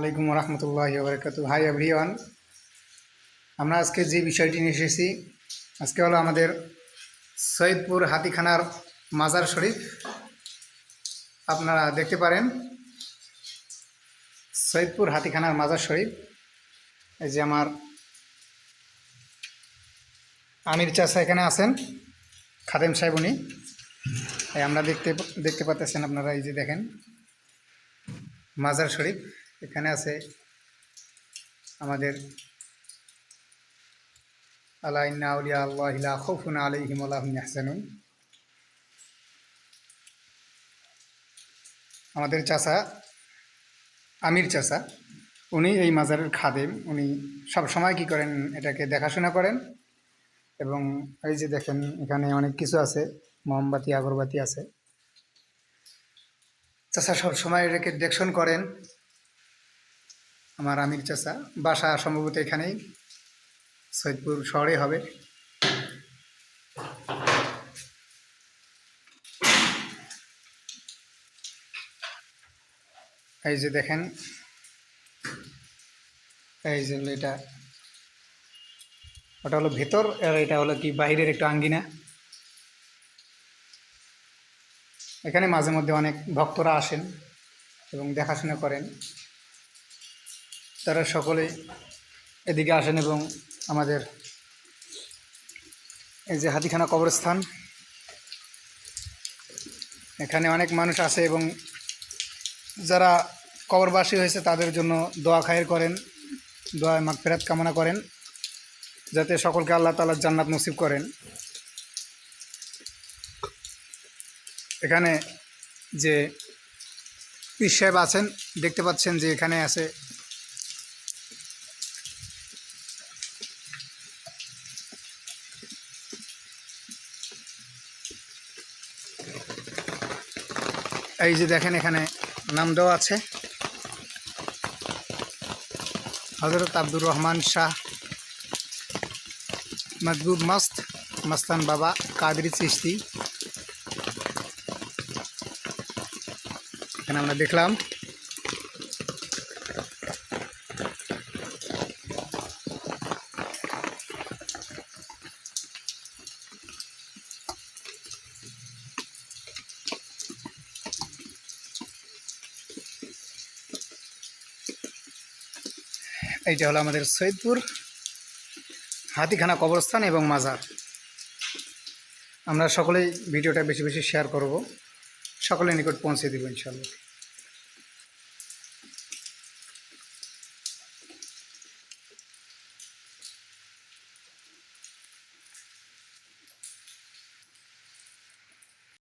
আলাইকুম রহমতুল্লাহি ওয়া বারাকাতুহু। হাই এভরিওয়ান, আমরা আজকে যে বিষয়টি নিয়ে এসেছি আজকে হলো আমাদের সৈয়দপুর হাতিখানার মাজার শরীফ। আপনারা দেখতে পারেন সৈয়দপুর হাতিখানার মাজার শরীফ। এই যে আমার আমির চাচা এখানে আছেন, খাদেম সাহেব উনি। আমরা দেখতে পাচ্ছেন আপনারা, এই যে দেখেন মাজার শরীফ। এখানে আছে আমাদের আলা ইন্না আউলিয়া আল্লাহি লা খাউফুন আলাইহিম ওয়া লা হুম ইয়াহজানুন। আমাদের চাচা আমির চাচা উনি এই মাজারের খাদেম। উনি সব সময় কি করেন, এটাকে দেখাশোনা করেন। এবং এই যে দেখেন এখানে অনেক কিছু আছে, মোমবাতি আগরবাতি আছে। চাচা সব সময় এটাকে দেখশন করেন। আমার আমির চাচা বাসা সম্ভবত এখানেই সৈয়দপুর শহরে হবে। এই যে দেখেন, এই যে এটা ওটা হলো ভেতর, আর এটা হলো কি বাইরের একটু আঙ্গিনা। এখানে মাঝে মধ্যে অনেক ভক্তরা আসেন এবং দেখাশোনা করেন। তারা সকলেই এদিকে আসেন এবং আমাদের এই যে হাতিখানা কবরস্থান, এখানে অনেক মানুষ আসে এবং যারা কবরবাসী হয়েছে তাদের জন্য দোয়া খায়ের করেন, দোয়া মাগফিরাত কামনা করেন যাতে সকলকে আল্লাহ তাআলা জান্নাত নসিব করেন। এখানে যে পীর সাহেব আছেন দেখতে পাচ্ছেন যে এখানে আছে এই যে দেখেন এখানে নাম দেওয়া আছে হযরত আব্দুর রহমান শাহ মজবুব মস্তান বাবা কাদরি চিশতি। এখানে আমরা দেখলাম এইটা হলো আমাদের সৈয়দপুর হাতিখানা কবরস্থান এবং মাজার। আমরা সকলেই ভিডিওটা বেশি বেশি শেয়ার করব, সকলের নিকট পৌঁছে দেব ইনশাআল্লাহ।